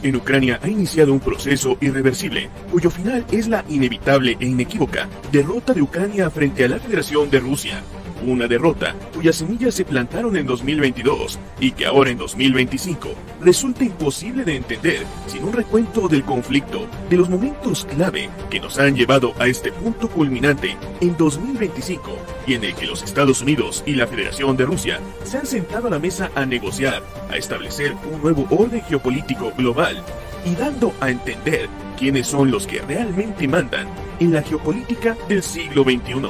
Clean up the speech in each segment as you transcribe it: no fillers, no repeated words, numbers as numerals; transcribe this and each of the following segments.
En Ucrania ha iniciado un proceso irreversible, cuyo final es la inevitable e inequívoca derrota de Ucrania frente a la Federación de Rusia. Una derrota cuyas semillas se plantaron en 2022 y que ahora en 2025 resulta imposible de entender sin un recuento del conflicto, de los momentos clave que nos han llevado a este punto culminante en 2025 y en el que los Estados Unidos y la Federación de Rusia se han sentado a la mesa a negociar, a establecer un nuevo orden geopolítico global y dando a entender quiénes son los que realmente mandan en la geopolítica del siglo XXI.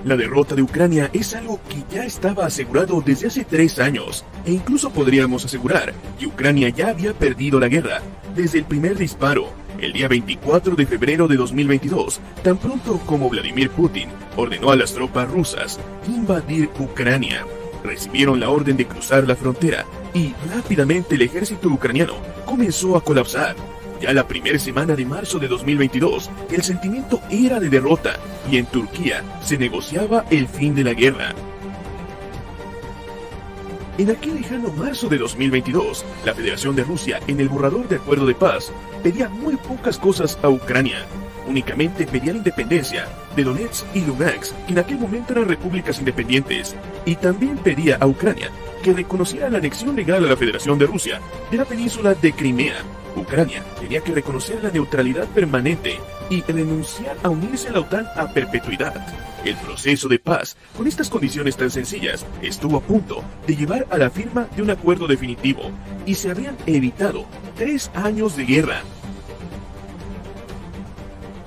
La derrota de Ucrania es algo que ya estaba asegurado desde hace 3 años, e incluso podríamos asegurar que Ucrania ya había perdido la guerra desde el primer disparo, el día 24 de febrero de 2022, tan pronto como Vladimir Putin ordenó a las tropas rusas invadir Ucrania. Recibieron la orden de cruzar la frontera y rápidamente el ejército ucraniano comenzó a colapsar. Ya la primera semana de marzo de 2022, el sentimiento era de derrota y en Turquía se negociaba el fin de la guerra. En aquel lejano marzo de 2022, la Federación de Rusia, en el borrador de acuerdo de paz, pedía muy pocas cosas a Ucrania. Únicamente pedía la independencia de Donetsk y Lugansk, que en aquel momento eran repúblicas independientes, y también pedía a Ucrania que reconociera la anexión legal a la Federación de Rusia de la península de Crimea. Ucrania tenía que reconocer la neutralidad permanente y renunciar a unirse a la OTAN a perpetuidad. El proceso de paz, con estas condiciones tan sencillas, estuvo a punto de llevar a la firma de un acuerdo definitivo, y se habían evitado 3 años de guerra.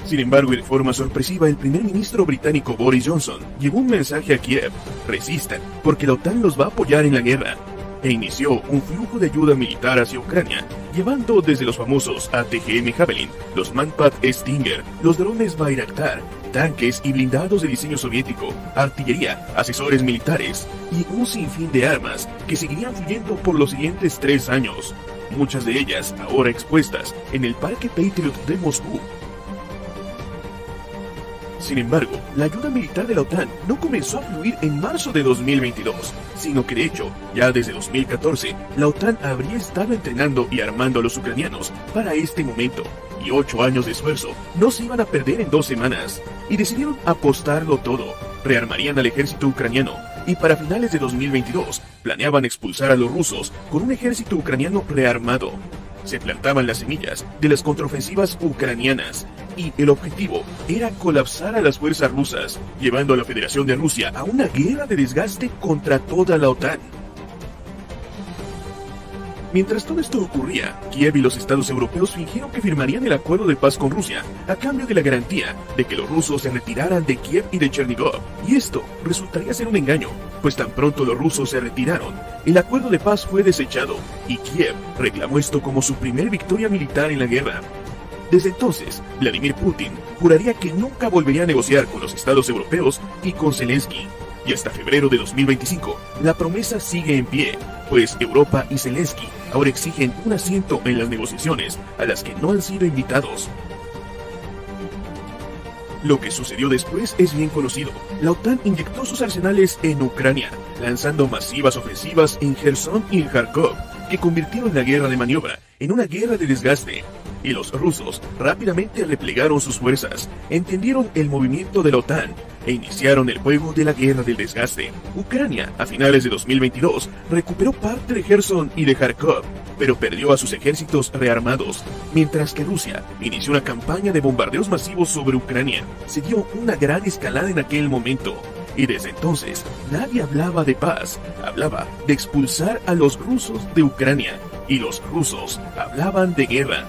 Sin embargo, y de forma sorpresiva, el primer ministro británico Boris Johnson llevó un mensaje a Kiev: resistan, porque la OTAN los va a apoyar en la guerra. E inició un flujo de ayuda militar hacia Ucrania, llevando desde los famosos ATGM Javelin, los Manpad Stinger, los drones Bayraktar, tanques y blindados de diseño soviético, artillería, asesores militares y un sinfín de armas que seguirían fluyendo por los siguientes 3 años, muchas de ellas ahora expuestas en el Parque Patriot de Moscú. Sin embargo, la ayuda militar de la OTAN no comenzó a fluir en marzo de 2022, sino que de hecho, ya desde 2014, la OTAN habría estado entrenando y armando a los ucranianos para este momento, y 8 años de esfuerzo no se iban a perder en 2 semanas, y decidieron apostarlo todo. Rearmarían al ejército ucraniano, y para finales de 2022 planeaban expulsar a los rusos con un ejército ucraniano rearmado. Se plantaban las semillas de las contraofensivas ucranianas, y el objetivo era colapsar a las fuerzas rusas, llevando a la Federación de Rusia a una guerra de desgaste contra toda la OTAN. Mientras todo esto ocurría, Kiev y los estados europeos fingieron que firmarían el acuerdo de paz con Rusia, a cambio de la garantía de que los rusos se retiraran de Kiev y de Chernígov, y esto resultaría ser un engaño, pues tan pronto los rusos se retiraron, el acuerdo de paz fue desechado, y Kiev reclamó esto como su primer victoria militar en la guerra. Desde entonces, Vladimir Putin juraría que nunca volvería a negociar con los estados europeos y con Zelensky. Y hasta febrero de 2025, la promesa sigue en pie, pues Europa y Zelensky ahora exigen un asiento en las negociaciones a las que no han sido invitados. Lo que sucedió después es bien conocido. La OTAN inyectó sus arsenales en Ucrania, lanzando masivas ofensivas en Gerson y en Kharkov, que convirtieron la guerra de maniobra en una guerra de desgaste. Y los rusos rápidamente replegaron sus fuerzas, entendieron el movimiento de la OTAN e iniciaron el juego de la guerra del desgaste. Ucrania, a finales de 2022, recuperó parte de Gerson y de Kharkov, pero perdió a sus ejércitos rearmados, mientras que Rusia inició una campaña de bombardeos masivos sobre Ucrania. Se dio una gran escalada en aquel momento, y desde entonces nadie hablaba de paz, hablaba de expulsar a los rusos de Ucrania, y los rusos hablaban de guerra.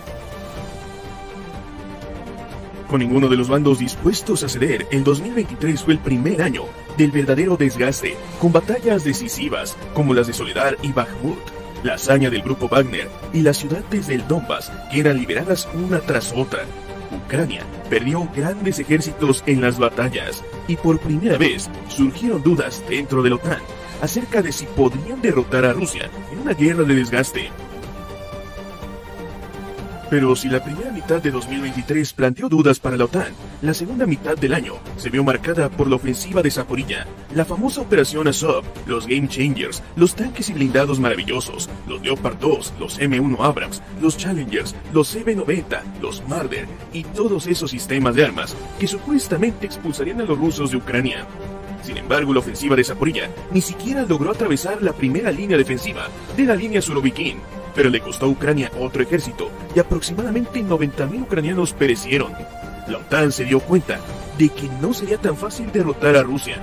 Con ninguno de los bandos dispuestos a ceder, el 2023 fue el primer año del verdadero desgaste, con batallas decisivas como las de Soledar y Bakhmut, la hazaña del grupo Wagner y las ciudades del Donbass que eran liberadas una tras otra. Ucrania perdió grandes ejércitos en las batallas y por primera vez surgieron dudas dentro de la OTAN acerca de si podrían derrotar a Rusia en una guerra de desgaste. Pero si la primera mitad de 2023 planteó dudas para la OTAN, la segunda mitad del año se vio marcada por la ofensiva de Zaporilla, la famosa Operación Azov, los Game Changers, los tanques y blindados maravillosos, los Leopard 2, los M1 Abrams, los Challengers, los CB-90, los Marder y todos esos sistemas de armas que supuestamente expulsarían a los rusos de Ucrania. Sin embargo, la ofensiva de Zaporilla ni siquiera logró atravesar la primera línea defensiva de la línea Surovikin, pero le costó a Ucrania otro ejército y aproximadamente 90.000 ucranianos perecieron. La OTAN se dio cuenta de que no sería tan fácil derrotar a Rusia.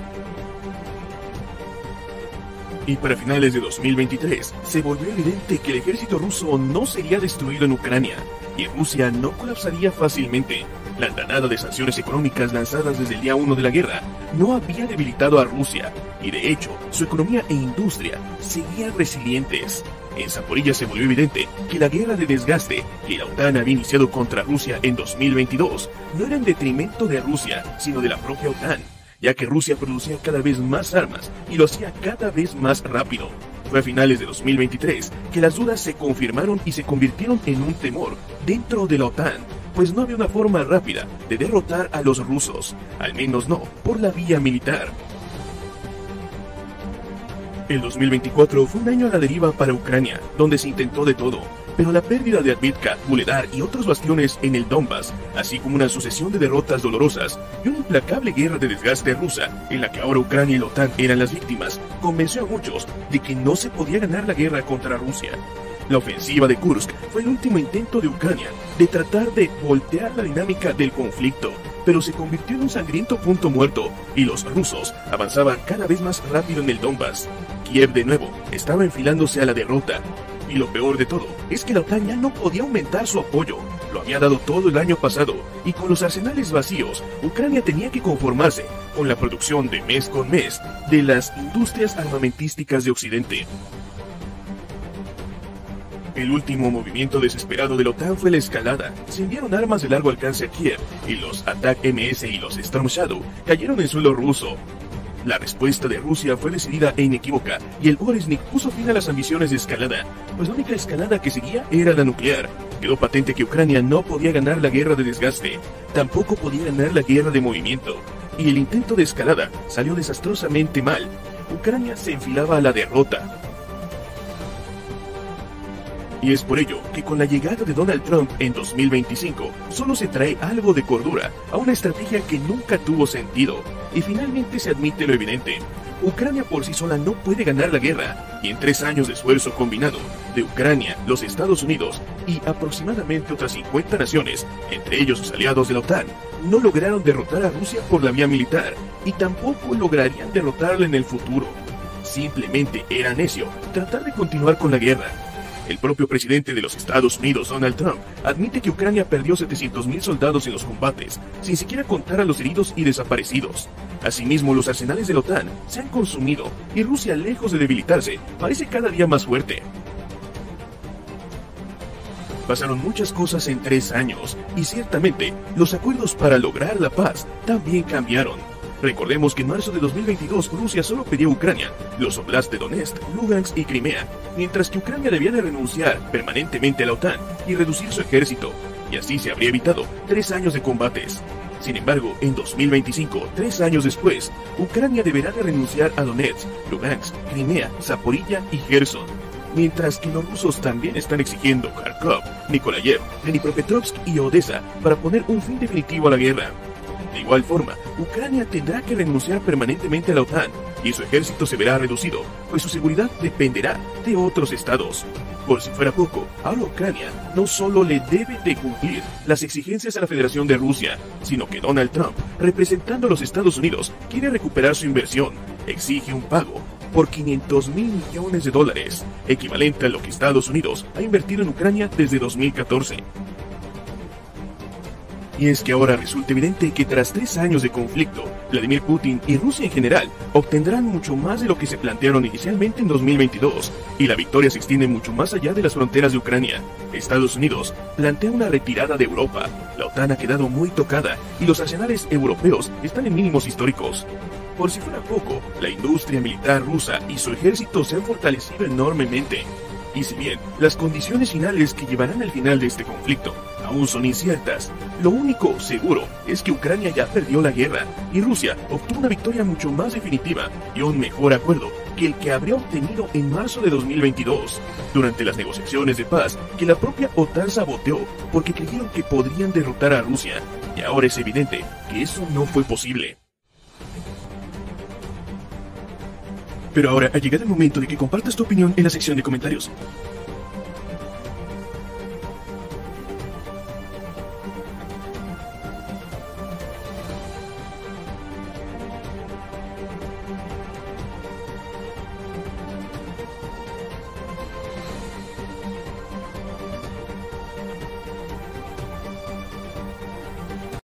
Y para finales de 2023, se volvió evidente que el ejército ruso no sería destruido en Ucrania, y Rusia no colapsaría fácilmente. La andanada de sanciones económicas lanzadas desde el día 1 de la guerra no había debilitado a Rusia, y de hecho, su economía e industria seguían resilientes. En Zaporilla se volvió evidente que la guerra de desgaste que la OTAN había iniciado contra Rusia en 2022 no era en detrimento de Rusia, sino de la propia OTAN, ya que Rusia producía cada vez más armas y lo hacía cada vez más rápido. Fue a finales de 2023 que las dudas se confirmaron y se convirtieron en un temor dentro de la OTAN, pues no había una forma rápida de derrotar a los rusos, al menos no por la vía militar. El 2024 fue un año a la deriva para Ucrania, donde se intentó de todo, pero la pérdida de Avdiivka, Vuhledar y otros bastiones en el Donbass, así como una sucesión de derrotas dolorosas y una implacable guerra de desgaste rusa, en la que ahora Ucrania y la OTAN eran las víctimas, convenció a muchos de que no se podía ganar la guerra contra Rusia. La ofensiva de Kursk fue el último intento de Ucrania de tratar de voltear la dinámica del conflicto, pero se convirtió en un sangriento punto muerto y los rusos avanzaban cada vez más rápido en el Donbass. Kiev de nuevo estaba enfilándose a la derrota. Y lo peor de todo es que la OTAN ya no podía aumentar su apoyo. Lo había dado todo el año pasado y con los arsenales vacíos, Ucrania tenía que conformarse con la producción de mes con mes de las industrias armamentísticas de Occidente. El último movimiento desesperado de la OTAN fue la escalada. Se enviaron armas de largo alcance a Kiev y los Attack-MS y los Storm Shadow cayeron en suelo ruso. La respuesta de Rusia fue decidida e inequívoca y el Oresnik puso fin a las ambiciones de escalada, pues la única escalada que seguía era la nuclear. Quedó patente que Ucrania no podía ganar la guerra de desgaste, tampoco podía ganar la guerra de movimiento, y el intento de escalada salió desastrosamente mal. Ucrania se enfilaba a la derrota. Y es por ello que con la llegada de Donald Trump en 2025, solo se trae algo de cordura a una estrategia que nunca tuvo sentido, y finalmente se admite lo evidente. Ucrania por sí sola no puede ganar la guerra, y en 3 años de esfuerzo combinado de Ucrania, los Estados Unidos y aproximadamente otras 50 naciones, entre ellos sus aliados de la OTAN, no lograron derrotar a Rusia por la vía militar, y tampoco lograrían derrotarla en el futuro. Simplemente era necio tratar de continuar con la guerra. El propio presidente de los Estados Unidos, Donald Trump, admite que Ucrania perdió 700.000 soldados en los combates, sin siquiera contar a los heridos y desaparecidos. Asimismo, los arsenales de la OTAN se han consumido y Rusia, lejos de debilitarse, parece cada día más fuerte. Pasaron muchas cosas en 3 años, y ciertamente, los acuerdos para lograr la paz también cambiaron. Recordemos que en marzo de 2022 Rusia solo pedía a Ucrania los oblasts de Donetsk, Lugansk y Crimea, mientras que Ucrania debía de renunciar permanentemente a la OTAN y reducir su ejército, y así se habría evitado 3 años de combates. Sin embargo, en 2025, 3 años después, Ucrania deberá de renunciar a Donetsk, Lugansk, Crimea, Zaporilla y Gerson, mientras que los rusos también están exigiendo Kharkov, Nikolaev, Dnipropetrovsk y Odessa para poner un fin definitivo a la guerra. De igual forma, Ucrania tendrá que renunciar permanentemente a la OTAN y su ejército se verá reducido, pues su seguridad dependerá de otros estados. Por si fuera poco, ahora Ucrania no solo le debe de cumplir las exigencias a la Federación de Rusia, sino que Donald Trump, representando a los Estados Unidos, quiere recuperar su inversión. Exige un pago por $500.000 millones, equivalente a lo que Estados Unidos ha invertido en Ucrania desde 2014. Y es que ahora resulta evidente que tras 3 años de conflicto, Vladimir Putin y Rusia en general obtendrán mucho más de lo que se plantearon inicialmente en 2022, y la victoria se extiende mucho más allá de las fronteras de Ucrania. Estados Unidos plantea una retirada de Europa, la OTAN ha quedado muy tocada y los arsenales europeos están en mínimos históricos. Por si fuera poco, la industria militar rusa y su ejército se han fortalecido enormemente. Y si bien las condiciones finales que llevarán al final de este conflicto aún son inciertas, lo único seguro es que Ucrania ya perdió la guerra y Rusia obtuvo una victoria mucho más definitiva y un mejor acuerdo que el que habría obtenido en marzo de 2022, durante las negociaciones de paz que la propia OTAN saboteó porque creyeron que podrían derrotar a Rusia, y ahora es evidente que eso no fue posible. Pero ahora ha llegado el momento de que compartas tu opinión en la sección de comentarios.